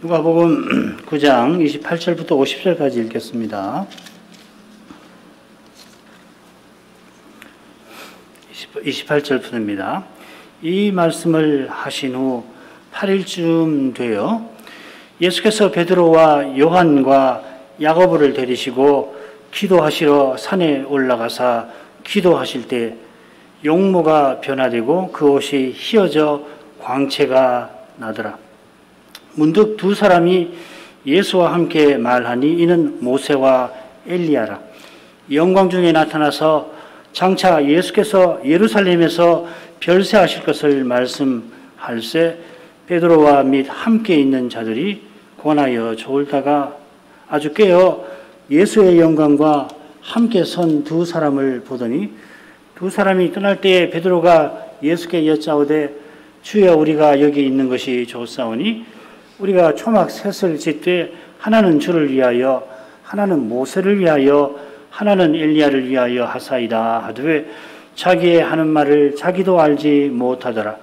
누가복음 9장 28절부터 50절까지 읽겠습니다. 28절부터입니다. 이 말씀을 하신 후 8일쯤 되어 예수께서 베드로와 요한과 야고보를 데리시고 기도하시러 산에 올라가사 기도하실 때 용모가 변화되고 그 옷이 휘어져 광채가 나더라. 문득 두 사람이 예수와 함께 말하니 이는 모세와 엘리야라. 영광 중에 나타나서 장차 예수께서 예루살렘에서 별세하실 것을 말씀할세 베드로와 및 함께 있는 자들이 권하여 졸다가 아주 깨어 예수의 영광과 함께 선 두 사람을 보더니 두 사람이 떠날 때에 베드로가 예수께 여짜오되 주여 우리가 여기 있는 것이 좋사오니 우리가 초막 셋을 짓되 하나는 주를 위하여 하나는 모세를 위하여 하나는 엘리야를 위하여 하사이다 하되 자기의 하는 말을 자기도 알지 못하더라.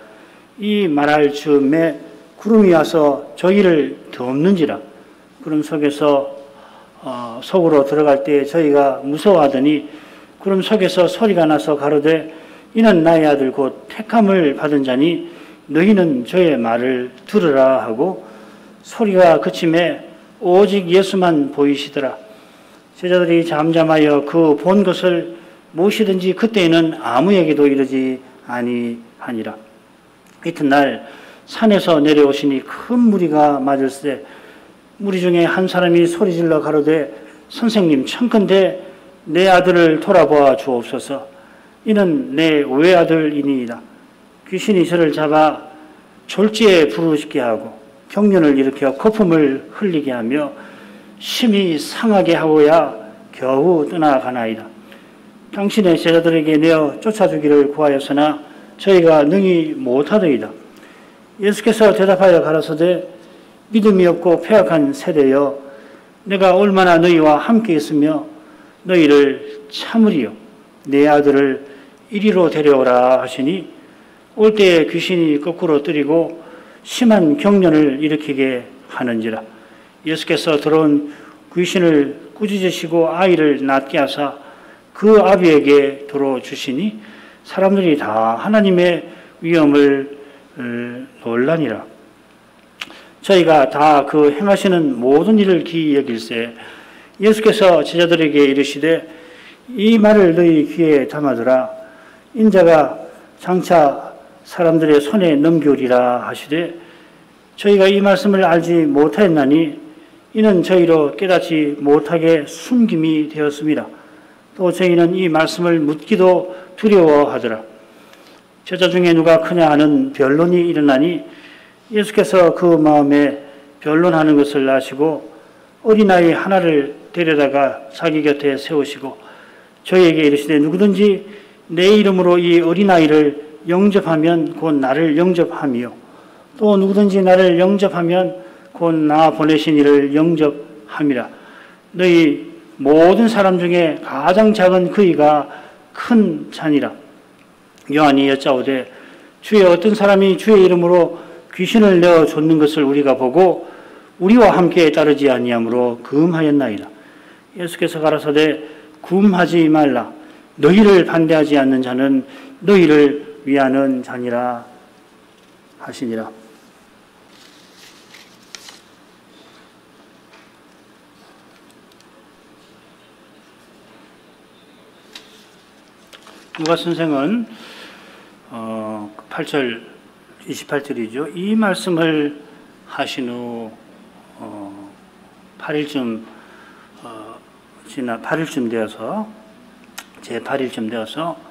이 말할 즈음에 구름이 와서 저희를 덮는지라. 구름 속에서 속으로 들어갈 때 저희가 무서워하더니 구름 속에서 소리가 나서 가로되 이는 나의 아들 곧 택함을 받은 자니 너희는 저의 말을 들으라 하고 소리가 그침에 오직 예수만 보이시더라. 제자들이 잠잠하여 그 본 것을 무엇이든지 그때에는 아무에게도 이르지 아니하니라. 이튿날 산에서 내려오시니 큰 무리가 맞을세 무리 중에 한 사람이 소리질러 가로되 선생님 청컨대 내 아들을 돌아보아 주옵소서. 이는 내 외아들이니이다. 귀신이 저를 잡아 졸지에 부르시게 하고 경련을 일으켜 거품을 흘리게 하며 심히 상하게 하고야 겨우 떠나가나이다. 당신의 제자들에게 내어 쫓아주기를 구하였으나 저희가 능히 못하더이다. 예수께서 대답하여 가라사대 믿음이 없고 패악한 세대여 내가 얼마나 너희와 함께 있으며 너희를 참으리요. 내 아들을 이리로 데려오라 하시니 올 때에 귀신이 거꾸로 뜨리고 심한 경련을 일으키게 하는지라. 예수께서 들어온 귀신을 꾸짖으시고 아이를 낫게 하사 그 아비에게 도로 주시니 사람들이 다 하나님의 위엄을 놀라니라. 저희가 다 그 행하시는 모든 일을 기이 여길세 예수께서 제자들에게 이르시되 이 말을 너희 귀에 담아두라. 인자가 장차 사람들의 손에 넘기우리라 하시되 저희가 이 말씀을 알지 못하였나니 이는 저희로 깨닫지 못하게 숨김이 되었습니다. 또 저희는 이 말씀을 묻기도 두려워하더라. 제자 중에 누가 크냐 하는 변론이 일어나니 예수께서 그 마음에 변론하는 것을 아시고 어린아이 하나를 데려다가 자기 곁에 세우시고 저희에게 이르시되 누구든지 내 이름으로 이 어린아이를 영접하면 곧 나를 영접하며 또 누구든지 나를 영접하면 곧 나 보내신 이를 영접함이라. 너희 모든 사람 중에 가장 작은 그이가 큰 자니라. 요한이 여짜오되 주의 어떤 사람이 주의 이름으로 귀신을 내어 쫓는 것을 우리가 보고 우리와 함께 따르지 아니하므로 금하였나이다. 예수께서 가라사대 금하지 말라. 너희를 반대하지 않는 자는 너희를 위하는 자니라 하시니라. 누가 선생은 8절 28절이죠. 이 말씀을 하신 후 8일쯤 지나 8일쯤 되어서 제 8일쯤 되어서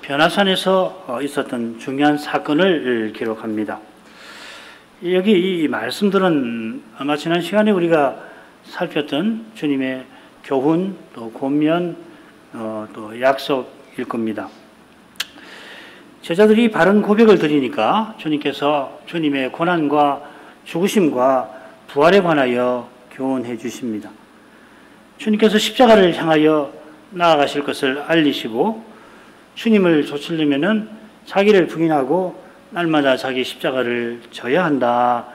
변화산에서 있었던 중요한 사건을 기록합니다. 여기 이 말씀들은 아마 지난 시간에 우리가 살폈던 주님의 교훈, 또 권면, 또 약속일 겁니다. 제자들이 바른 고백을 드리니까 주님께서 주님의 고난과 죽으심과 부활에 관하여 교훈해 주십니다. 주님께서 십자가를 향하여 나아가실 것을 알리시고 주님을 좇으려면은 자기를 부인하고 날마다 자기 십자가를 져야 한다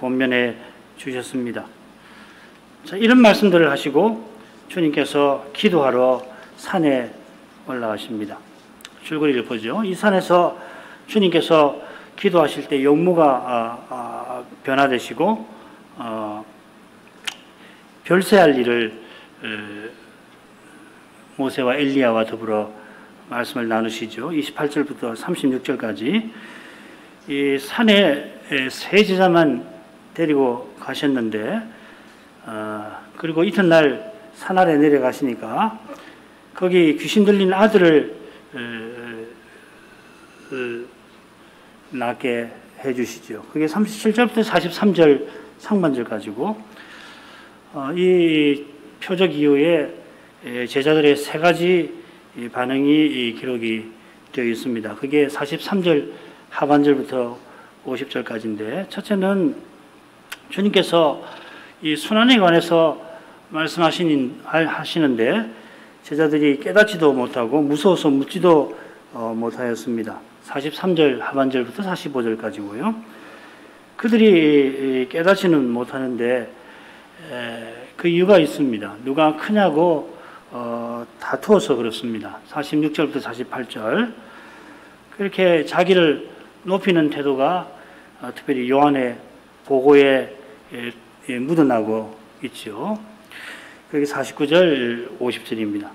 권면해 주셨습니다. 자, 이런 말씀들을 하시고 주님께서 기도하러 산에 올라가십니다. 줄거리를 보죠. 이 산에서 주님께서 기도하실 때 용모가 변화되시고 별세할 일을 모세와 엘리야와 더불어 말씀을 나누시죠. 28절부터 36절까지 이 산에 세 제자만 데리고 가셨는데 그리고 이튿날 산 아래 내려가시니까 거기 귀신 들린 아들을 낳게 해주시죠. 그게 37절부터 43절 상반절 가지고 이 표적 이후에 제자들의 세 가지 반응이 기록이 되어 있습니다. 그게 43절 하반절부터 50절까지인데 첫째는 주님께서 이 순환에 관해서 말씀하시는데 제자들이 깨닫지도 못하고 무서워서 묻지도 못하였습니다. 43절 하반절부터 45절까지고요. 그들이 깨닫지는 못하는데 그 이유가 있습니다. 누가 크냐고 다투어서 그렇습니다. 46절부터 48절 그렇게 자기를 높이는 태도가 특별히 요한의 보고에 묻어나고 있죠. 그게 49절 50절입니다.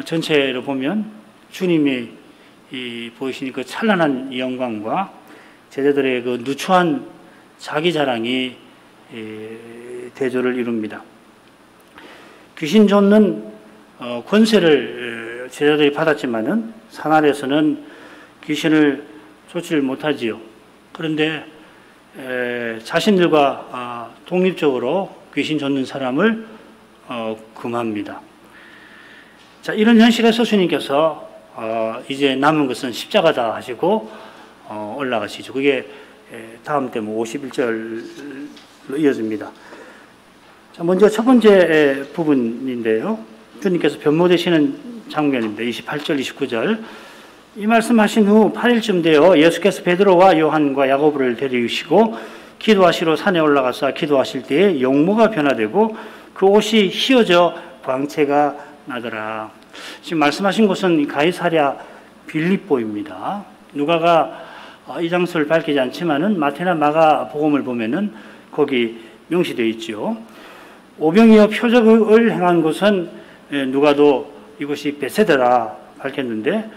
전체로 보면 주님이 보이시는 그 찬란한 영광과 제자들의 그 누추한 자기 자랑이 대조를 이룹니다. 귀신 쫓는 권세를 제자들이 받았지만은 산 아래에서는 귀신을 쫓지를 못하지요. 그런데 자신들과 독립적으로 귀신 쫓는 사람을 금합니다. 자, 이런 현실에서 주님께서 이제 남은 것은 십자가다 하시고 올라가시죠. 그게 다음 때 51절로 이어집니다. 자, 먼저 첫 번째 부분인데요. 주님께서 변모되시는 장면입니다. 28절, 29절. 이 말씀하신 후 8일쯤 되어 예수께서 베드로와 요한과 야고보를 데리시고 기도하시러 산에 올라가서 기도하실 때에 용모가 변화되고 그 옷이 휘어져 광채가 나더라. 지금 말씀하신 곳은 가이사랴 빌립보입니다. 누가가 이 장소를 밝히지 않지만은 마태나 마가 복음을 보면은 거기 명시되어 있죠. 오병이어 표적을 행한 곳은 누가도 이곳이 베세다라 밝혔는데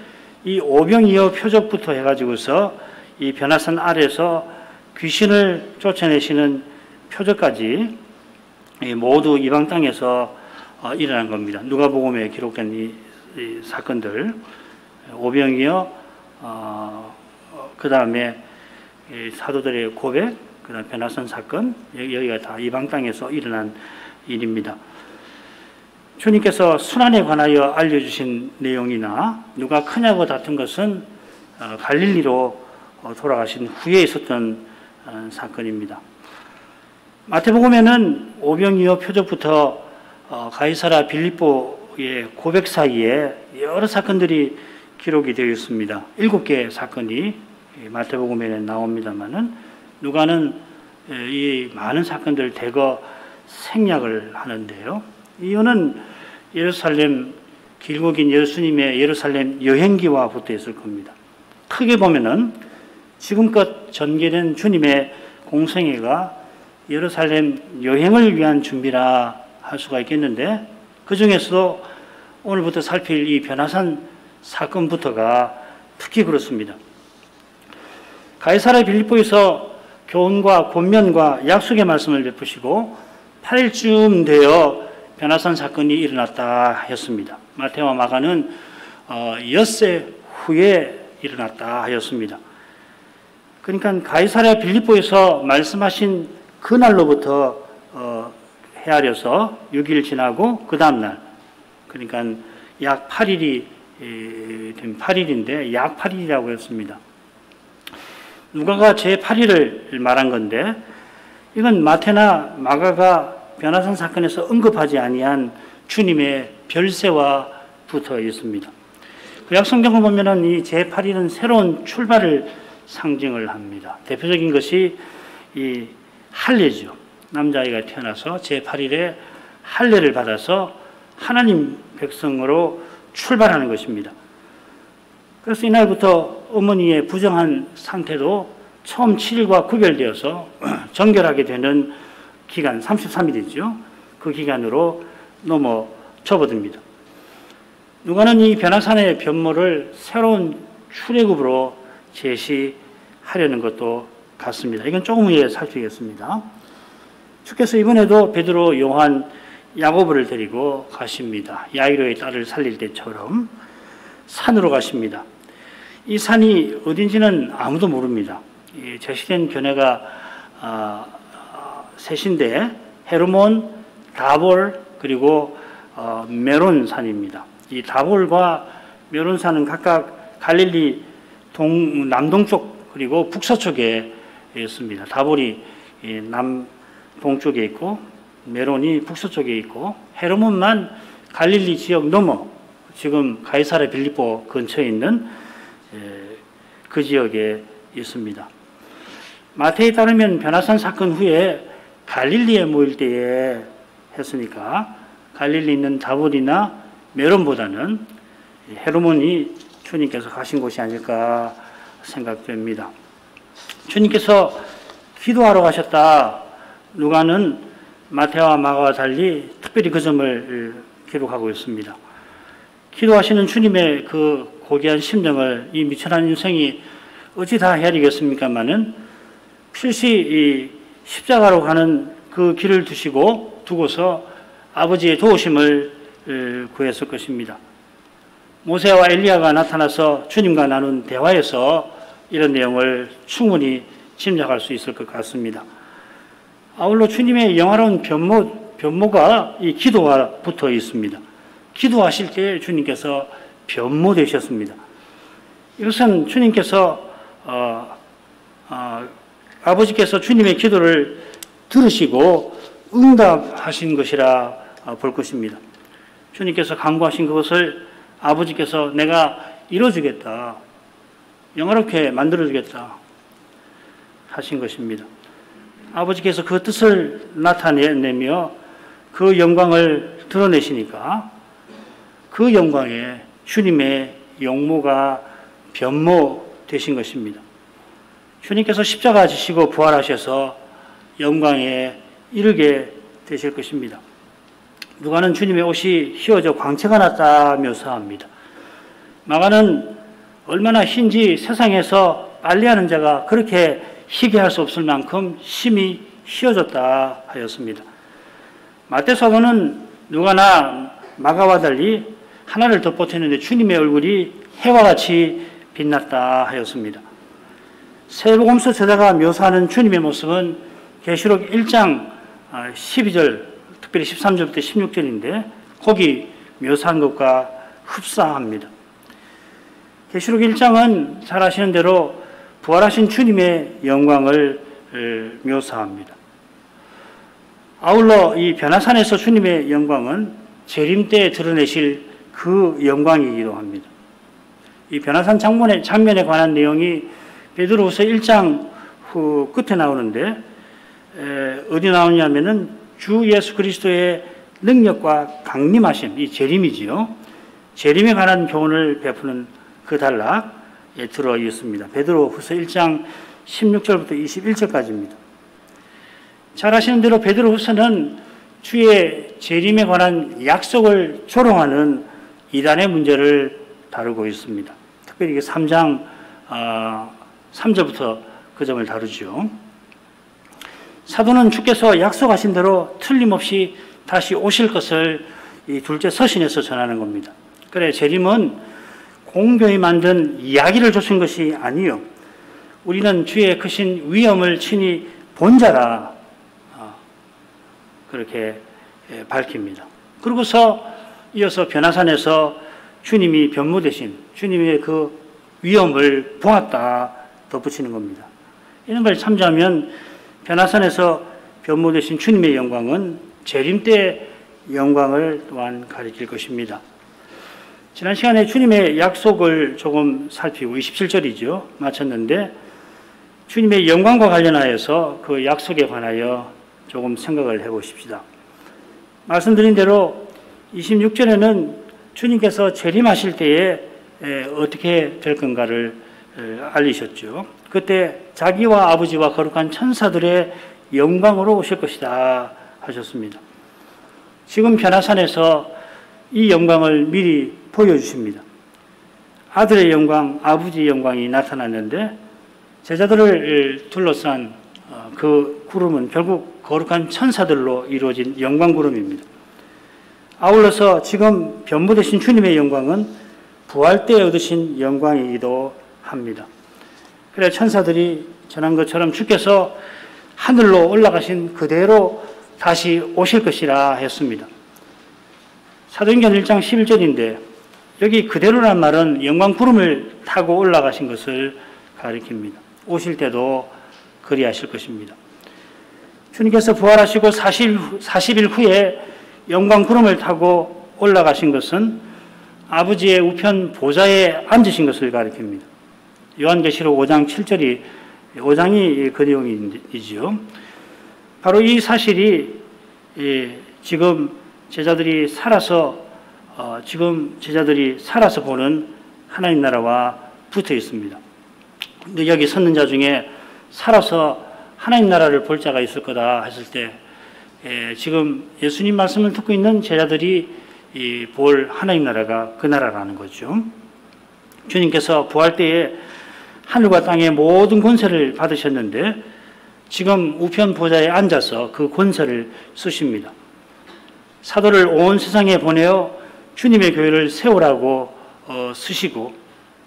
이 오병이어 표적부터 해가지고서 이 변화산 아래에서 귀신을 쫓아내시는 표적까지 모두 이방 땅에서 일어난 겁니다. 누가복음에 기록된 이 사건들, 오병이어, 그 다음에 사도들의 고백, 그 다음 변화산 사건, 여기가 다 이방 땅에서 일어난 일입니다. 주님께서 순환에 관하여 알려주신 내용이나 누가 크냐고 다툰 것은 갈릴리로 돌아가신 후에 있었던 사건입니다. 마태복음에는 오병이어 표적부터 가이사랴 빌립보의 고백 사이에 여러 사건들이 기록이 되어 있습니다. 7개의 사건이 마태복음에는 나옵니다만은 누가는 이 많은 사건들을 대거 생략을 하는데요. 이유는 예루살렘 길고 긴 예수님의 예루살렘 여행기와 붙어 있을 겁니다. 크게 보면은 지금껏 전개된 주님의 공생애가 예루살렘 여행을 위한 준비라 할 수가 있겠는데 그 중에서도 오늘부터 살필 이 변화산 사건부터가 특히 그렇습니다. 가이사랴 빌립보에서 교훈과 권면과 약속의 말씀을 베푸시고 8일쯤 되어 변화산 사건이 일어났다 하였습니다. 마태와 마가는 엿새 후에 일어났다 하였습니다. 그러니까 가이사랴 빌립보에서 말씀하신 그날로부터 헤아려서 6일 지나고 그 다음날 그러니까 약 8일이 된 8일인데 약 8일이라고 했습니다. 누가가 제8일을 말한 건데 이건 마태나 마가가 변화산 사건에서 언급하지 아니한 주님의 별세와 붙어 있습니다. 구약 성경을 보면은 이 제8일은 새로운 출발을 상징을 합니다. 대표적인 것이 이 할례죠. 남자아이가 태어나서 제8일에 할례를 받아서 하나님 백성으로 출발하는 것입니다. 그래서 이날부터 어머니의 부정한 상태도 처음 7일과 구별되어서 정결하게 되는 기간 33일이죠. 그 기간으로 넘어 접어듭니다. 누가는 이 변화산의 변모를 새로운 출애굽으로 제시하려는 것도 같습니다. 이건 조금 후에 살피겠습니다. 주께서 이번에도 베드로, 요한, 야고보를 데리고 가십니다. 야이로의 딸을 살릴 때처럼 산으로 가십니다. 이 산이 어딘지는 아무도 모릅니다. 제시된 견해가 셋인데 헤르몬, 다볼, 그리고 메론 산입니다. 이 다볼과 메론 산은 각각 갈릴리 남동쪽 그리고 북서쪽에 있습니다. 다볼이 남동쪽에 있고 메론이 북서쪽에 있고 헤르몬만 갈릴리 지역 넘어 지금 가이사랴 빌립보 근처에 있는 그 지역에 있습니다. 마태에 따르면 변화산 사건 후에 갈릴리에 모일 때에 했으니까 갈릴리 있는 다볼이나 메론보다는 헤르몬이 주님께서 가신 곳이 아닐까 생각됩니다. 주님께서 기도하러 가셨다. 누가는 마태와 마가와 달리 특별히 그 점을 기록하고 있습니다. 기도하시는 주님의 그 고귀한 심정을 이 미천한 인생이 어찌 다 헤아리겠습니까마는 필시 이 십자가로 가는 그 길을 두고서 아버지의 도우심을 구했을 것입니다. 모세와 엘리야가 나타나서 주님과 나눈 대화에서 이런 내용을 충분히 짐작할 수 있을 것 같습니다. 아울러 주님의 영화로운 변모가 이 기도가 붙어 있습니다. 기도하실 때 주님께서 변모되셨습니다. 이것은 주님께서 아버지께서 주님의 기도를 들으시고 응답하신 것이라 볼 것입니다. 주님께서 간구하신 그것을 아버지께서 내가 이루어주겠다, 영화롭게 만들어주겠다 하신 것입니다. 아버지께서 그 뜻을 나타내며 그 영광을 드러내시니까 그 영광에 주님의 용모가 변모되신 것입니다. 주님께서 십자가 지시고 부활하셔서 영광에 이르게 되실 것입니다. 누가는 주님의 옷이 휘어져 광채가 났다 묘사합니다. 마가는 얼마나 흰지 세상에서 빨래하는 자가 그렇게 희게 할 수 없을 만큼 심히 휘어졌다 하였습니다. 마태사도는 누가나 마가와 달리 하나를 덧보태는데 주님의 얼굴이 해와 같이 빛났다 하였습니다. 세복음서 저자가 묘사하는 주님의 모습은 계시록 1장 12절 특별히 13절부터 16절인데 거기 묘사한 것과 흡사합니다. 계시록 1장은 잘 아시는 대로 부활하신 주님의 영광을 묘사합니다. 아울러 이 변화산에서 주님의 영광은 재림 때 드러내실 그 영광이기도 합니다. 이 변화산 장면에 관한 내용이 베드로후서 1장 후 끝에 나오는데 어디 나오냐면은 주 예수 그리스도의 능력과 강림하심, 이 재림이지요. 재림에 관한 교훈을 베푸는 그 단락에 들어 있습니다. 베드로후서 1장 16절부터 21절까지입니다. 잘 아시는 대로 베드로후서는 주의 재림에 관한 약속을 조롱하는 이단의 문제를 다루고 있습니다. 특별히 3장 3절부터 그 점을 다루죠. 사도는 주께서 약속하신 대로 틀림없이 다시 오실 것을 이 둘째 서신에서 전하는 겁니다. 그래, 재림은 공교히 만든 이야기를 주신 것이 아니요, 우리는 주의 크신 위엄을 친히 본 자라 그렇게 밝힙니다. 그러고서 이어서 변화산에서 주님이 변모되신 주님의 그 위엄을 보았다 덧붙이는 겁니다. 이런 걸 참조하면 변화산에서 변모되신 주님의 영광은 재림 때 영광을 또한 가리킬 것입니다. 지난 시간에 주님의 약속을 조금 살피고 27절이죠. 마쳤는데 주님의 영광과 관련하여서 그 약속에 관하여 조금 생각을 해보십시다. 말씀드린 대로 26절에는 주님께서 재림하실 때에 어떻게 될 건가를 알리셨죠. 그때 자기와 아버지와 거룩한 천사들의 영광으로 오실 것이다 하셨습니다. 지금 변화산에서 이 영광을 미리 보여주십니다. 아들의 영광, 아버지의 영광이 나타났는데 제자들을 둘러싼 그 구름은 결국 거룩한 천사들로 이루어진 영광 구름입니다. 아울러서 지금 변부되신 주님의 영광은 부활 때 얻으신 영광이기도 합니다. 그래 천사들이 전한 것처럼 주께서 하늘로 올라가신 그대로 다시 오실 것이라 했습니다. 사도행전 1장 11절인데 여기 그대로란 말은 영광 구름을 타고 올라가신 것을 가리킵니다. 오실 때도 그리하실 것입니다. 주님께서 부활하시고 40일 후에 영광 구름을 타고 올라가신 것은 아버지의 우편 보좌에 앉으신 것을 가리킵니다. 요한계시록 5장 7절이 5장이 그 내용이지요. 바로 이 사실이 지금 제자들이 살아서 보는 하나님 나라와 붙어 있습니다. 근데 여기 섰는 자 중에 살아서 하나님 나라를 볼 자가 있을 거다 했을 때 지금 예수님 말씀을 듣고 있는 제자들이 볼 하나님 나라가 그 나라라는 거죠. 주님께서 부활 때에 하늘과 땅의 모든 권세를 받으셨는데 지금 우편 보좌에 앉아서 그 권세를 쓰십니다. 사도를 온 세상에 보내어 주님의 교회를 세우라고 쓰시고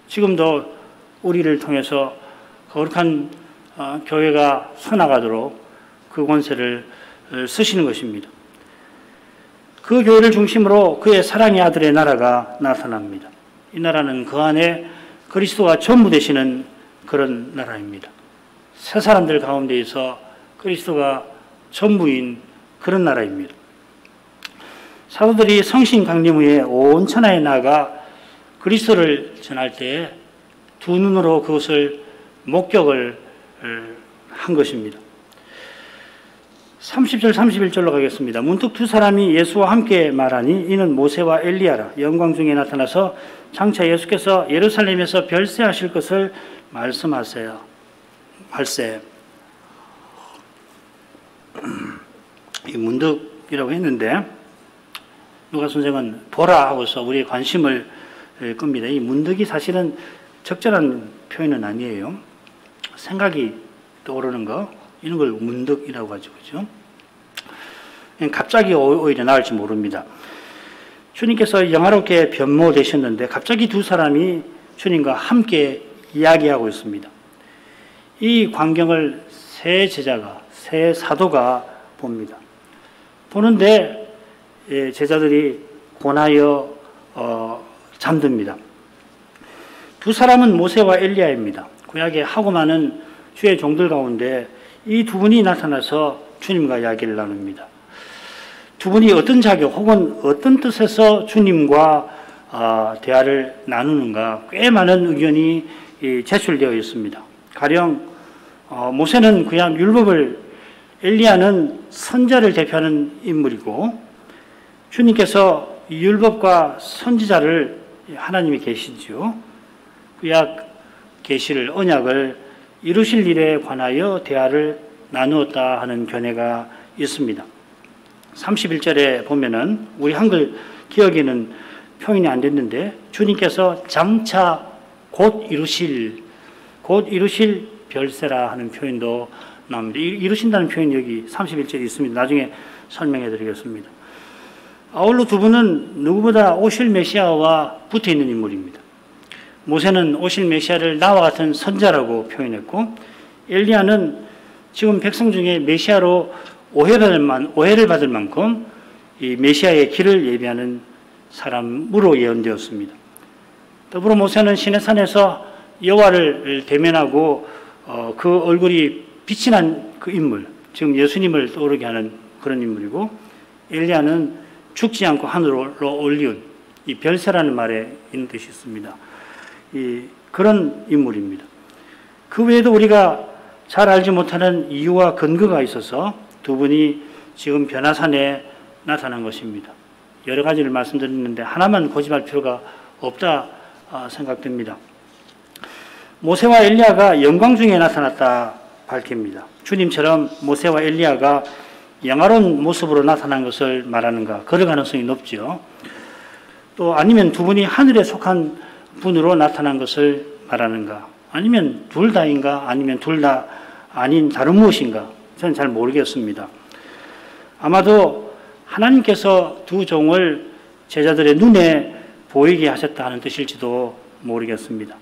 지금도 우리를 통해서 거룩한 교회가 서나가도록 그 권세를 쓰시는 것입니다. 그 교회를 중심으로 그의 사랑의 아들의 나라가 나타납니다. 이 나라는 그 안에 그리스도가 전부 되시는 그런 나라입니다. 새 사람들 가운데에서 그리스도가 전부인 그런 나라입니다. 사도들이 성신 강림 후에 온 천하에 나가 그리스도를 전할 때 두 눈으로 그것을 목격을 한 것입니다. 30절 31절로 가겠습니다. 문득 두 사람이 예수와 함께 말하니 이는 모세와 엘리야라. 영광 중에 나타나서 장차 예수께서 예루살렘에서 별세하실 것을 말씀하세요. 할세. 이 문득이라고 했는데 누가 선생은 보라 하고서 우리의 관심을 끕니다. 이 문득이 사실은 적절한 표현은 아니에요. 생각이 떠오르는 거 이런 걸 문득이라고 하죠. 그죠? 갑자기 오히려 나을지 모릅니다. 주님께서 영화롭게 변모되셨는데 갑자기 두 사람이 주님과 함께 이야기하고 있습니다. 이 광경을 세 제자가, 세 사도가 봅니다. 보는데 제자들이 권하여 잠듭니다. 두 사람은 모세와 엘리야입니다. 구약에 하고 많은 주의 종들 가운데 이 두 분이 나타나서 주님과 이야기를 나눕니다. 두 분이 어떤 자격 혹은 어떤 뜻에서 주님과 대화를 나누는가 꽤 많은 의견이 제출되어 있습니다. 가령 모세는 그냥 율법을, 엘리야는 선자를 대표하는 인물이고 주님께서 율법과 선지자를 하나님이 계시지요. 구약 계시를 언약을 이루실 일에 관하여 대화를 나누었다 하는 견해가 있습니다. 31절에 보면은 우리 한글 기억에는 표현이 안 됐는데 주님께서 장차 곧 이루실 별세라 하는 표현도 나옵니다. 이루신다는 표현이 여기 31절에 있습니다. 나중에 설명해 드리겠습니다. 아울러 두 분은 누구보다 오실 메시아와 붙어 있는 인물입니다. 모세는 오실 메시아를 나와 같은 선자라고 표현했고 엘리야는 지금 백성 중에 메시아로 오해를 받을 만큼 이 메시아의 길을 예비하는 사람으로 예언되었습니다. 더불어 모세는 시내산에서 여호와를 대면하고 그 얼굴이 빛이 난 그 인물, 지금 예수님을 떠오르게 하는 그런 인물이고 엘리야는 죽지 않고 하늘로 올리운 이 별세라는 말에 있는 뜻이 있습니다. 그런 인물입니다. 그 외에도 우리가 잘 알지 못하는 이유와 근거가 있어서 두 분이 지금 변화산에 나타난 것입니다. 여러 가지를 말씀드렸는데 하나만 고집할 필요가 없다 생각됩니다. 모세와 엘리야가 영광 중에 나타났다 밝힙니다. 주님처럼 모세와 엘리야가 영화로운 모습으로 나타난 것을 말하는가? 그럴 가능성이 높죠. 또 아니면 두 분이 하늘에 속한 분으로 나타난 것을 말하는가? 아니면 둘 다인가? 아니면 둘 다 아닌 다른 무엇인가? 저는 잘 모르겠습니다. 아마도 하나님께서 두 종을 제자들의 눈에 보이게 하셨다 하는 뜻일지도 모르겠습니다.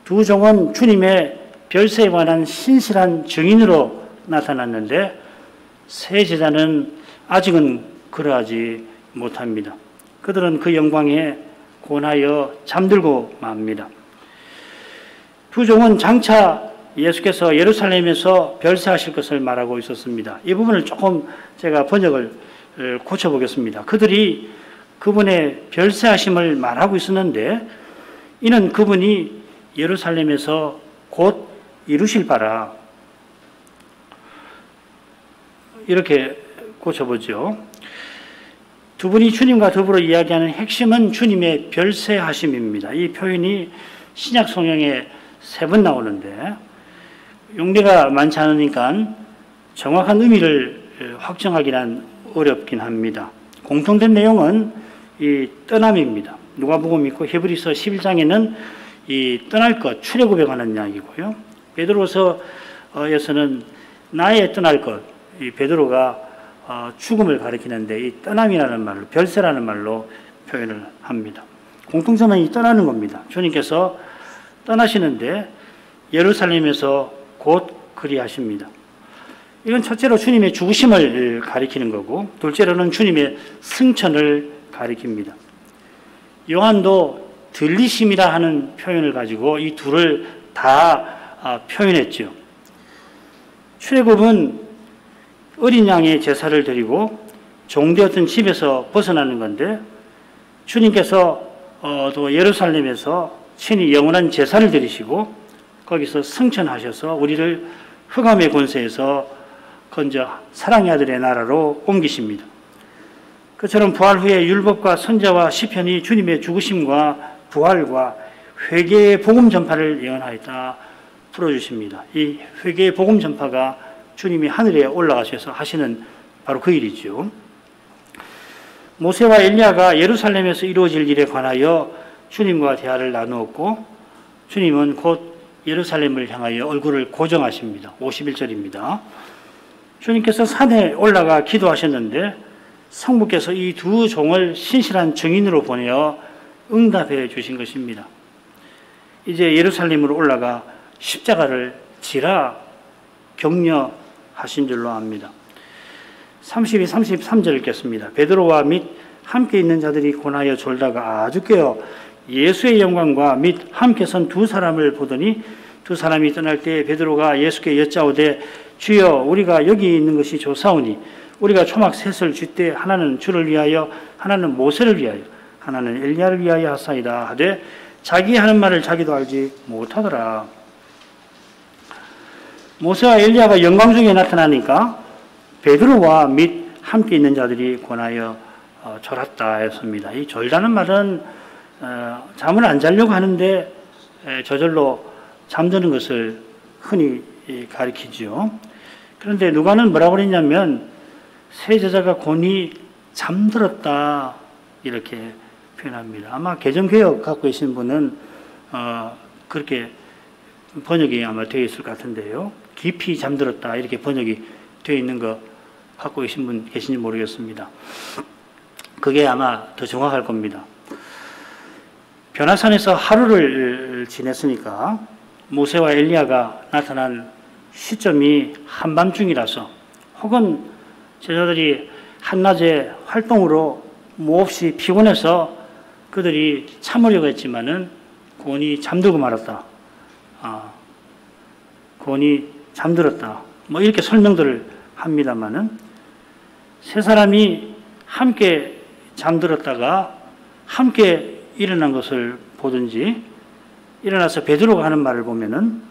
두 종은 주님의 별세에 관한 신실한 증인으로 나타났는데 세 제자는 아직은 그러하지 못합니다. 그들은 그 영광에 곤하여 잠들고 맙니다. 두 종은 장차 예수께서 예루살렘에서 별세하실 것을 말하고 있었습니다. 이 부분을 조금 제가 번역을 고쳐보겠습니다. 그들이 그분의 별세하심을 말하고 있었는데 이는 그분이 예루살렘에서 곧 이루실 바라 이렇게 고쳐보죠. 두 분이 주님과 더불어 이야기하는 핵심은 주님의 별세하심입니다. 이 표현이 신약 성경에 3번 나오는데 용례가 많지 않으니까 정확한 의미를 확정하기는 어렵긴 합니다. 공통된 내용은 이 떠남입니다. 누가복음 있고 히브리서 11장에는 이 떠날 것, 출애굽에 관한 이야기고요. 베드로서에서는 나의 떠날 것, 이 베드로가 죽음을 가리키는데 이 떠남이라는 말로, 별세라는 말로 표현을 합니다. 공통점은 이 떠나는 겁니다. 주님께서 떠나시는데 예루살렘에서 곧 그리하십니다. 이건 첫째로 주님의 죽으심을 가리키는 거고 둘째로는 주님의 승천을 가리킵니다. 요한도 들리심이라 하는 표현을 가지고 이 둘을 다 표현했죠. 출애굽은 어린 양의 제사를 드리고 종되었던 집에서 벗어나는 건데 주님께서 또 예루살렘에서 친히 영원한 제사를 드리시고 거기서 승천하셔서 우리를 흑암의 권세에서 건져 사랑의 아들의 나라로 옮기십니다. 그처럼 부활 후에 율법과 선지자와 시편이 주님의 죽으심과 부활과 회개의 복음 전파를 예언하였다 풀어주십니다. 이 회개의 복음 전파가 주님이 하늘에 올라가셔서 하시는 바로 그 일이죠. 모세와 엘리야가 예루살렘에서 이루어질 일에 관하여 주님과 대화를 나누었고 주님은 곧 예루살렘을 향하여 얼굴을 고정하십니다. 51절입니다. 주님께서 산에 올라가 기도하셨는데 성부께서 이 두 종을 신실한 증인으로 보내어 응답해 주신 것입니다. 이제 예루살렘으로 올라가 십자가를 지라 격려하신 줄로 압니다. 32, 33절 읽겠습니다. 베드로와 및 함께 있는 자들이 고나여 졸다가 아주 깨어 예수의 영광과 및 함께 선 두 사람을 보더니 두 사람이 떠날 때 베드로가 예수께 여짜오되 주여 우리가 여기 있는 것이 좋사오니 우리가 초막 셋을 쥐때 하나는 주를 위하여 하나는 모세를 위하여 하나는 엘리야를 위하여 하사이다 하되 자기 하는 말을 자기도 알지 못하더라. 모세와 엘리야가 영광 중에 나타나니까 베드로와 및 함께 있는 자들이 권하여 졸았다 했습니다. 이 졸다는 말은 잠을 안 자려고 하는데 저절로 잠드는 것을 흔히 가리키죠. 그런데 누가는 뭐라고 그랬냐면 세 제자가 곤히 잠들었다 이렇게 표현합니다. 아마 개정개혁 갖고 계신 분은 그렇게 번역이 아마 되어 있을 것 같은데요. 깊이 잠들었다 이렇게 번역이 되어 있는 거 갖고 계신 분 계신지 모르겠습니다. 그게 아마 더 정확할 겁니다. 변화산에서 하루를 지냈으니까 모세와 엘리야가 나타난 시점이 한밤중이라서 혹은 제자들이 한낮에 활동으로 몹시 피곤해서 그들이 참으려고 했지만은 곤히 잠들고 말았다. 곤히 잠들었다. 뭐 이렇게 설명들을 합니다만은 세 사람이 함께 잠들었다가 함께 일어난 것을 보든지 일어나서 베드로가 하는 말을 보면은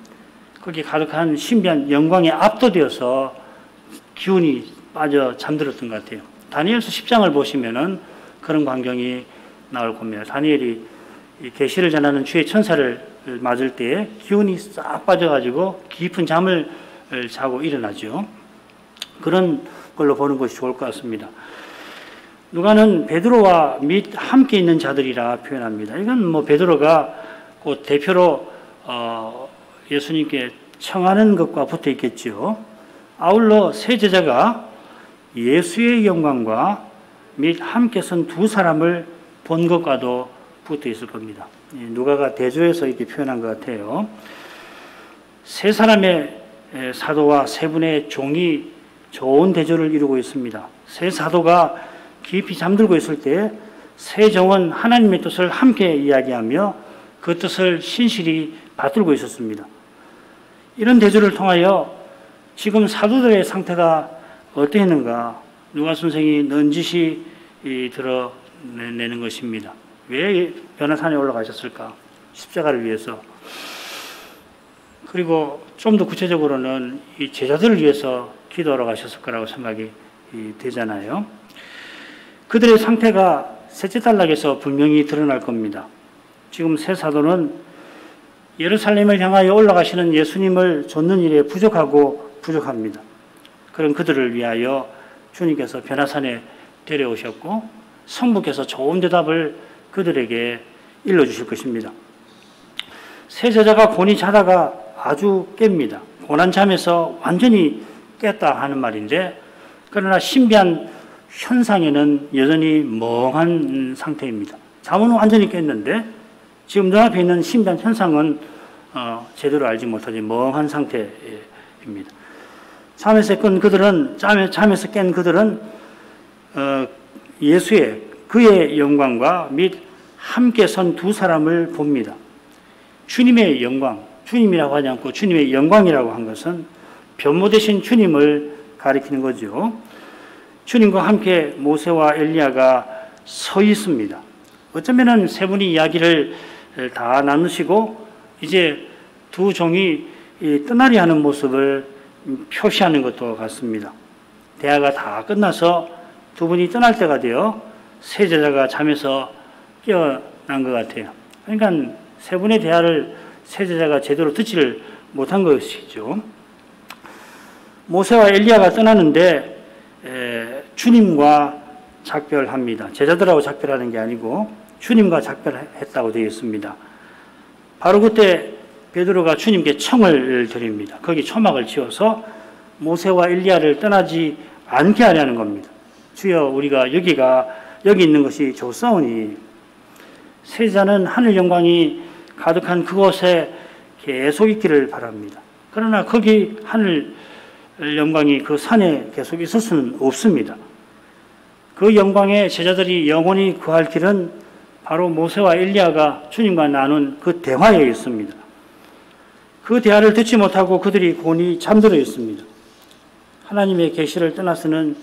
거기에 가득한 신비한 영광에 압도되어서 기운이 빠져 잠들었던 것 같아요. 다니엘서 10장을 보시면은 그런 광경이 나올 겁니다. 다니엘이 계시를 전하는 주의 천사를 맞을 때에 기운이 싹 빠져가지고 깊은 잠을 자고 일어나죠. 그런 걸로 보는 것이 좋을 것 같습니다. 누가는 베드로와 및 함께 있는 자들이라 표현합니다. 이건 뭐 베드로가 그 대표로 예수님께 청하는 것과 붙어 있겠죠. 아울러 세 제자가 예수의 영광과 및 함께 선 두 사람을 본 것과도 붙어 있을 겁니다. 누가가 대조해서 이렇게 표현한 것 같아요. 세 사람의 사도와 세 분의 종이 좋은 대조를 이루고 있습니다. 세 사도가 깊이 잠들고 있을 때 세 종은 하나님의 뜻을 함께 이야기하며 그 뜻을 신실히 받들고 있었습니다. 이런 대조를 통하여 지금 사도들의 상태가 어떠했는가 누가 선생이 넌지시 드러내는 것입니다. 왜 변화산에 올라가셨을까? 십자가를 위해서. 그리고 좀 더 구체적으로는 이 제자들을 위해서 기도하러 가셨을 거라고 생각이 되잖아요. 그들의 상태가 셋째 단락에서 분명히 드러날 겁니다. 지금 세 사도는 예루살렘을 향하여 올라가시는 예수님을 좇는 일에 부족합니다. 그런 그들을 위하여 주님께서 변화산에 데려오셨고 성부께서 좋은 대답을 그들에게 일러주실 것입니다. 세 제자가 곤히 자다가 아주 깹니다. 고난 잠에서 완전히 깼다 하는 말인데 그러나 신비한 현상에는 여전히 멍한 상태입니다. 잠은 완전히 깼는데 지금 눈앞에 있는 신비한 현상은 제대로 알지 못하지 멍한 상태입니다. 잠에서 깬 그들은 그의 영광과 및 함께 선 두 사람을 봅니다. 주님의 영광, 주님이라고 하지 않고 주님의 영광이라고 한 것은 변모 되신 주님을 가리키는 거죠. 주님과 함께 모세와 엘리야가 서 있습니다. 어쩌면은 세 분이 이야기를 다 나누시고 이제 두 종이 떠나려 하는 모습을 표시하는 것도 같습니다. 대화가 다 끝나서 두 분이 떠날 때가 되어 세 제자가 잠에서 깨어난 것 같아요. 그러니까 세 분의 대화를 세 제자가 제대로 듣지를 못한 것이죠. 모세와 엘리야가 떠나는데 주님과 작별합니다. 제자들하고 작별하는 게 아니고 주님과 작별했다고 되어 있습니다. 바로 그때 베드로가 주님께 청을 드립니다. 거기 초막을 지어서 모세와 엘리야를 떠나지 않게 하려는 겁니다. 주여 우리가 여기 있는 것이 좋사오니 세자는 하늘 영광이 가득한 그곳에 계속 있기를 바랍니다. 그러나 거기 하늘 영광이 그 산에 계속 있을 수는 없습니다. 그 영광에 제자들이 영원히 구할 길은 바로 모세와 엘리야가 주님과 나눈 그 대화에 있습니다. 그 대화를 듣지 못하고 그들이 곤히 잠들어 있습니다. 하나님의 계시를 떠나서는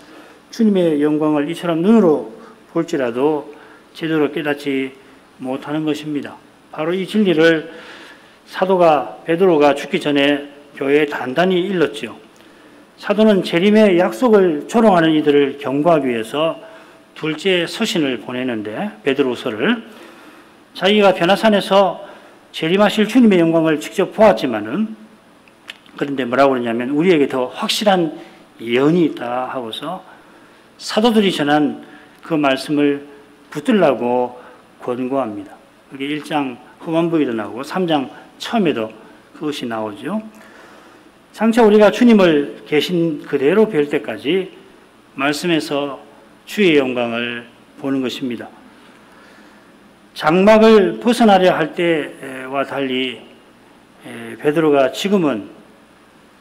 주님의 영광을 이처럼 눈으로 볼지라도 제대로 깨닫지 못하는 것입니다. 바로 이 진리를 사도가 베드로가 죽기 전에 교회에 단단히 일렀죠. 사도는 재림의 약속을 조롱하는 이들을 경고하기 위해서 둘째 서신을 보내는데 베드로서를 자기가 변화산에서 재림하실 주님의 영광을 직접 보았지만은 그런데 뭐라고 그러냐면 우리에게 더 확실한 예언이 있다 하고서 사도들이 전한 그 말씀을 붙들라고 권고합니다. 그게 1장 후반부에도 나오고 3장 처음에도 그것이 나오죠. 장차 우리가 주님을 계신 그대로 뵐 때까지 말씀에서 주의 영광을 보는 것입니다. 장막을 벗어나려 할 때와 달리 베드로가 지금은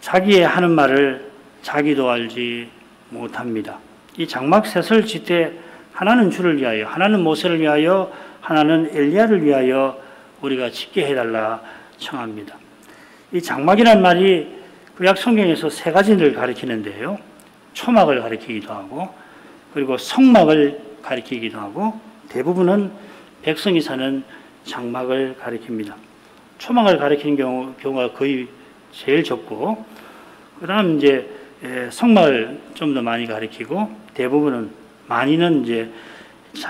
자기의 하는 말을 자기도 알지 못합니다. 이 장막 셋을 짓되 하나는 주를 위하여, 하나는 모세를 위하여, 하나는 엘리야를 위하여 우리가 짓게 해달라 청합니다. 이 장막이란 말이 구약 성경에서 세 가지를 가리키는데요. 초막을 가리키기도 하고 그리고 성막을 가리키기도 하고 대부분은 백성이 사는 장막을 가리킵니다. 초막을 가리키는 경우가 거의 제일 적고, 그 다음 이제 성막을 좀 더 많이 가리키고, 대부분은 많이는 이제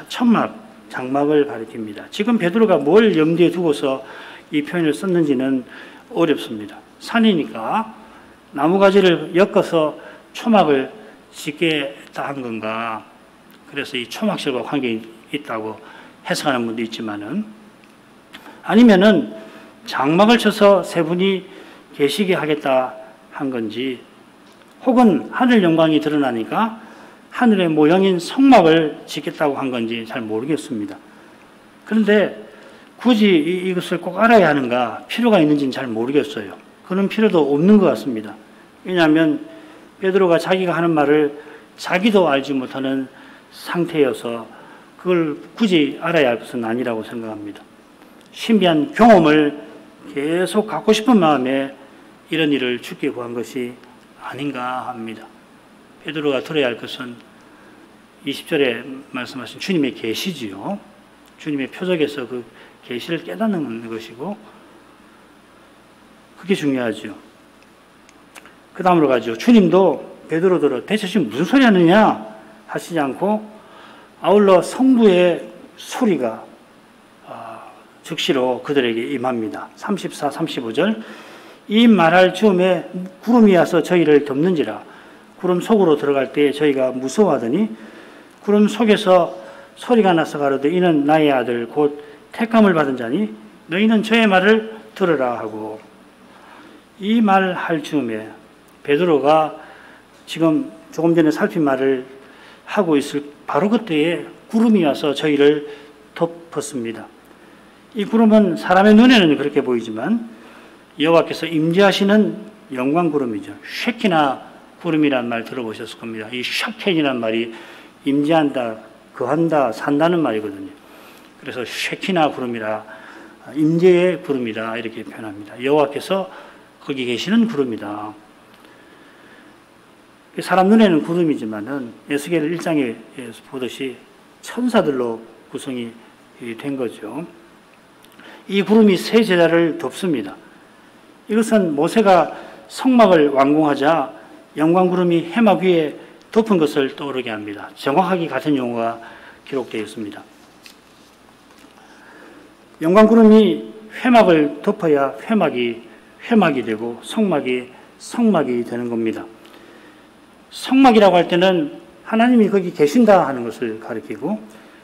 천막, 장막을 가리킵니다. 지금 베드로가 뭘 염두에 두고서 이 표현을 썼는지는 어렵습니다. 산이니까 나무가지를 엮어서 초막을 짓겠다 한 건가, 그래서 이 초막실과 관계가 있다고 해석하는 분도 있지만은, 아니면은 장막을 쳐서 세 분이 계시게 하겠다 한 건지, 혹은 하늘 영광이 드러나니까 하늘의 모형인 성막을 짓겠다고 한 건지 잘 모르겠습니다. 그런데 굳이 이것을 꼭 알아야 하는가, 필요가 있는지는 잘 모르겠어요. 그런 필요도 없는 것 같습니다. 왜냐하면 베드로가 자기가 하는 말을 자기도 알지 못하는 상태여서 그걸 굳이 알아야 할 것은 아니라고 생각합니다. 신비한 경험을 계속 갖고 싶은 마음에 이런 일을 주께 구한 것이 아닌가 합니다. 베드로가 들어야 할 것은 20절에 말씀하신 주님의 계시지요. 주님의 표적에서 그 계시를 깨닫는 것이고, 그게 중요하죠. 그 다음으로 가죠. 주님도 베드로들을 대체 지금 무슨 소리 하느냐 하시지 않고, 아울러 성부의 소리가 즉시로 그들에게 임합니다. 34, 35절. 이 말할 즈음에 구름이 와서 저희를 덮는지라. 구름 속으로 들어갈 때 저희가 무서워하더니 구름 속에서 소리가 나서 가로되 이는 나의 아들 곧 택함을 받은 자니 너희는 저의 말을 들으라 하고, 이 말 할 즈음에 베드로가 지금 조금 전에 살핀 말을 하고 있을 바로 그때에 구름이 와서 저희를 덮었습니다. 이 구름은 사람의 눈에는 그렇게 보이지만 여호와께서 임재하시는 영광 구름이죠. 쉐키나 구름이라는 말 들어보셨을 겁니다. 이 샤켄이라는 말이 임재한다, 거한다, 산다는 말이거든요. 그래서 쉐키나 구름이라, 임재의 구름이다 이렇게 표현합니다. 여호와께서 거기 계시는 구름이다. 사람 눈에는 구름이지만은 에스겔 1장에 보듯이 천사들로 구성이 된 거죠. 이 구름이 세 제자를 덮습니다. 이것은 모세가 성막을 완공하자 영광 구름이 해막 위에 덮은 것을 떠오르게 합니다. 정확하게 같은 용어가 기록되어 있습니다. 영광 구름이 회막을 덮어야 회막이 되고 성막이 되는 겁니다. 성막이라고 할 때는 하나님이 거기 계신다 하는 것을 가리키고,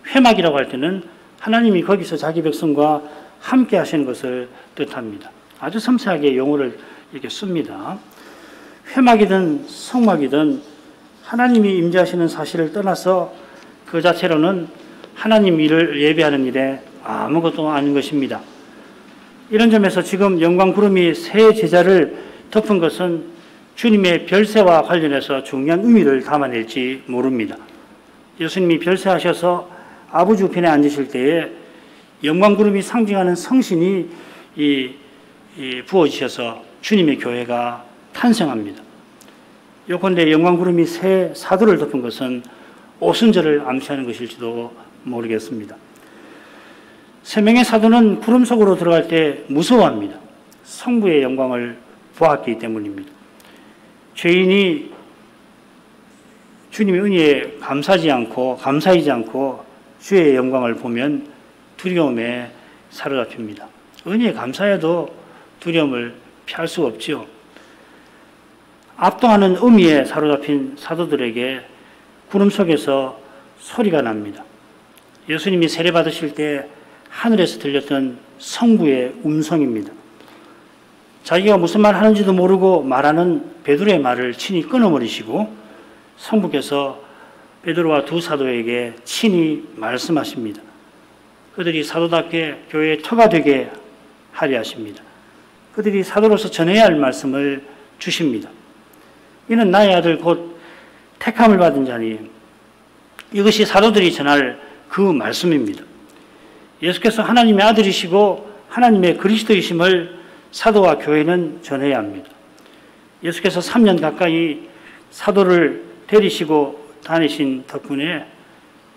회막이라고 할 때는 하나님이 거기서 자기 백성과 함께 하시는 것을 뜻합니다. 아주 섬세하게 용어를 이렇게 씁니다. 회막이든 성막이든 하나님이 임재하시는 사실을 떠나서 그 자체로는 하나님 일을 예배하는 일에 아무것도 아닌 것입니다. 이런 점에서 지금 영광 구름이 세 제자를 덮은 것은 주님의 별세와 관련해서 중요한 의미를 담아낼지 모릅니다. 예수님이 별세하셔서 아버지 우편에 앉으실 때에 영광 구름이 상징하는 성신이 부어지셔서 주님의 교회가 탄생합니다. 요컨대 영광 구름이 새 사도를 덮은 것은 오순절을 암시하는 것일지도 모르겠습니다. 세 명의 사도는 구름 속으로 들어갈 때 무서워합니다. 성부의 영광을 보았기 때문입니다. 죄인이 주님의 은혜에 감사하지 않고 주의 영광을 보면 두려움에 사로잡힙니다. 은혜에 감사해도 두려움을 피할 수가 없지요. 압도하는 의미에 사로잡힌 사도들에게 구름 속에서 소리가 납니다. 예수님이 세례 받으실 때 하늘에서 들렸던 성부의 음성입니다. 자기가 무슨 말 하는지도 모르고 말하는 베드로의 말을 친히 끊어버리시고 성부께서 베드로와 두 사도에게 친히 말씀하십니다. 그들이 사도답게 교회의 터가 되게 하려 하십니다. 그들이 사도로서 전해야 할 말씀을 주십니다. 이는 나의 아들 곧 택함을 받은 자니, 이것이 사도들이 전할 그 말씀입니다. 예수께서 하나님의 아들이시고 하나님의 그리스도이심을 사도와 교회는 전해야 합니다. 예수께서 3년 가까이 사도를 데리시고 다니신 덕분에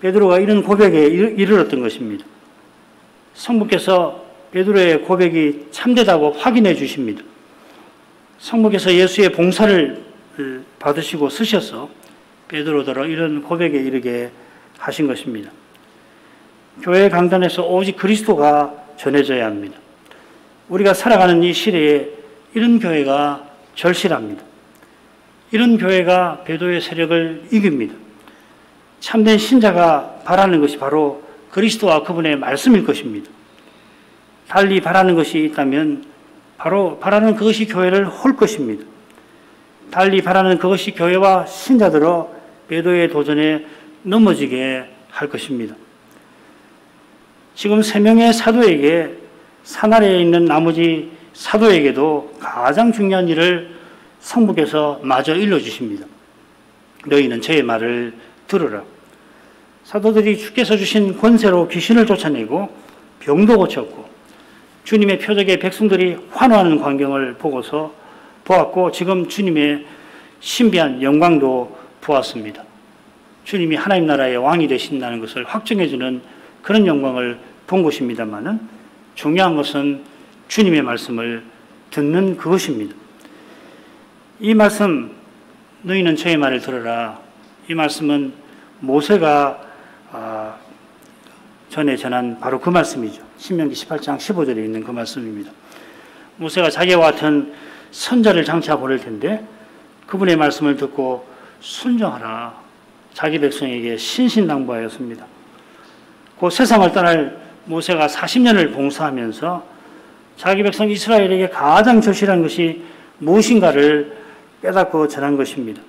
베드로가 이런 고백에 이르렀던 것입니다. 성부께서 베드로의 고백이 참되다고 확인해 주십니다. 성목에서 예수의 봉사를 받으시고 쓰셔서 베드로더러 이런 고백에 이르게 하신 것입니다. 교회 강단에서 오직 그리스도가 전해져야 합니다. 우리가 살아가는 이 시대에 이런 교회가 절실합니다. 이런 교회가 배도의 세력을 이깁니다. 참된 신자가 바라는 것이 바로 그리스도와 그분의 말씀일 것입니다. 달리 바라는 것이 있다면 바로 바라는 그것이 교회를 홀 것입니다. 달리 바라는 그것이 교회와 신자들로 배도의 도전에 넘어지게 할 것입니다. 지금 3명의 사도에게 산 아래에 있는 나머지 사도에게도 가장 중요한 일을 성부께서 마저 일러주십니다. 너희는 저의 말을 들으라. 사도들이 주께서 주신 권세로 귀신을 쫓아내고 병도 고쳤고 주님의 표적에 백성들이 환호하는 광경을 보았고 지금 주님의 신비한 영광도 보았습니다. 주님이 하나님 나라의 왕이 되신다는 것을 확증해주는 그런 영광을 본 것입니다만은 중요한 것은 주님의 말씀을 듣는 그것입니다. 이 말씀, 너희는 저의 말을 들어라. 이 말씀은 모세가 전에 전한 바로 그 말씀이죠. 신명기 18장 15절에 있는 그 말씀입니다. 모세가 자기와 같은 선자를 장차 보낼 텐데 그분의 말씀을 듣고 순종하라. 자기 백성에게 신신당부하였습니다. 그 세상을 떠날 모세가 40년을 봉사하면서 자기 백성 이스라엘에게 가장 절실한 것이 무엇인가를 깨닫고 전한 것입니다.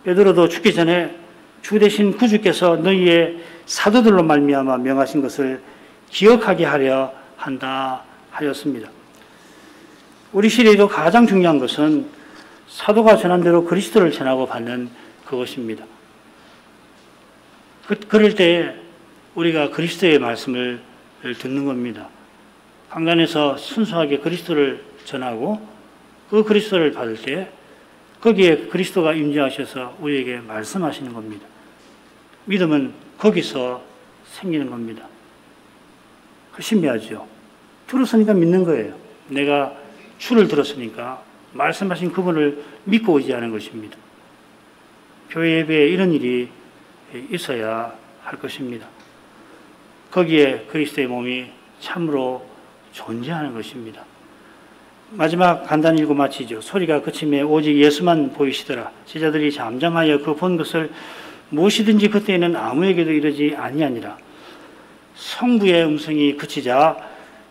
베드로도 죽기 전에 주 대신 구주께서 너희의 사도들로 말미암아 명하신 것을 기억하게 하려 한다 하였습니다. 우리 시대에도 가장 중요한 것은 사도가 전한 대로 그리스도를 전하고 받는 그것입니다. 그럴 때 우리가 그리스도의 말씀을 듣는 겁니다. 강단에서 순수하게 그리스도를 전하고 그 그리스도를 받을 때 거기에 그리스도가 임재하셔서 우리에게 말씀하시는 겁니다. 믿음은 거기서 생기는 겁니다. 그 신비하죠. 들었으니까 믿는 거예요. 내가 주를 들었으니까 말씀하신 그분을 믿고 의지하는 것입니다. 교회 예배에 이런 일이 있어야 할 것입니다. 거기에 그리스도의 몸이 참으로 존재하는 것입니다. 마지막 간단히 읽고 마치죠. 소리가 그침에 오직 예수만 보이시더라. 제자들이 잠잠하여 그 본 것을 무엇이든지 그때에는 아무에게도 이르지 아니하니라. 성부의 음성이 그치자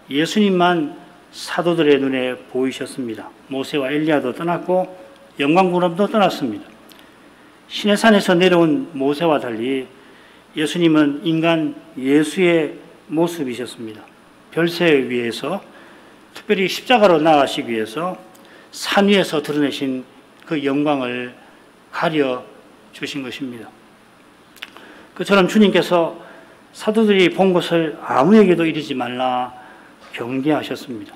예수님만 사도들의 눈에 보이셨습니다. 모세와 엘리야도 떠났고 영광구름도 떠났습니다. 시내산에서 내려온 모세와 달리 예수님은 인간 예수의 모습이셨습니다. 별세 위에서 특별히 십자가로 나아가시기 위해서 산 위에서 드러내신 그 영광을 가려 주신 것입니다. 그처럼 주님께서 사도들이 본 것을 아무에게도 이르지 말라 경계하셨습니다.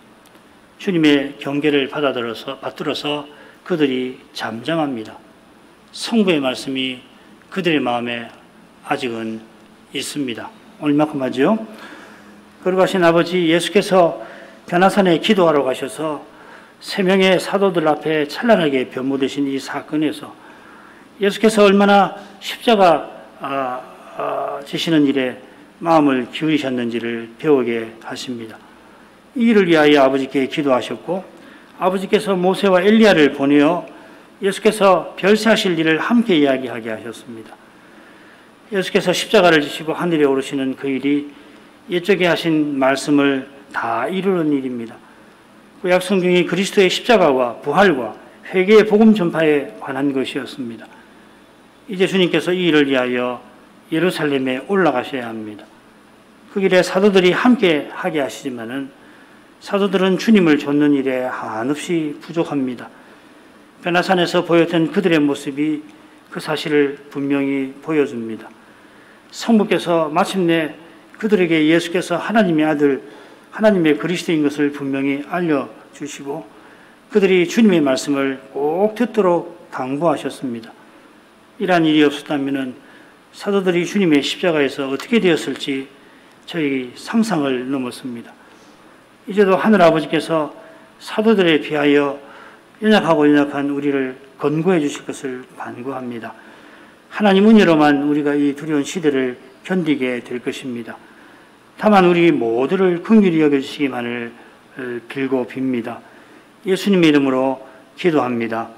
주님의 경계를 받들어서 그들이 잠잠합니다. 성부의 말씀이 그들의 마음에 아직은 있습니다. 얼마큼 하죠? 거룩하신 아버지, 예수께서 변화산에 기도하러 가셔서 3명의 사도들 앞에 찬란하게 변모되신 이 사건에서 예수께서 얼마나 십자가 지시는 일에 마음을 기울이셨는지를 배우게 하십니다. 이 일을 위하여 아버지께 기도하셨고 아버지께서 모세와 엘리야를 보내어 예수께서 별세하실 일을 함께 이야기하게 하셨습니다. 예수께서 십자가를 지시고 하늘에 오르시는 그 일이 옛적에 하신 말씀을 다 이루는 일입니다. 구약 성경이 그리스도의 십자가와 부활과 회개의 복음 전파에 관한 것이었습니다. 이제 주님께서 이 일을 위하여 예루살렘에 올라가셔야 합니다. 그 길에 사도들이 함께 하게 하시지만은 사도들은 주님을 좇는 일에 한없이 부족합니다. 변화산에서 보였던 그들의 모습이 그 사실을 분명히 보여줍니다. 성부께서 마침내 그들에게 예수께서 하나님의 아들, 하나님의 그리스도인 것을 분명히 알려주시고 그들이 주님의 말씀을 꼭 듣도록 당부하셨습니다. 이러한 일이 없었다면 사도들이 주님의 십자가에서 어떻게 되었을지 저희 상상을 넘었습니다. 이제도 하늘아버지께서 사도들에 비하여 연약하고 연약한 우리를 권고해 주실 것을 간구합니다. 하나님 은혜로만 우리가 이 두려운 시대를 견디게 될 것입니다. 다만 우리 모두를 긍휼히 여겨주시기만을 빌고 빕니다. 예수님의 이름으로 기도합니다.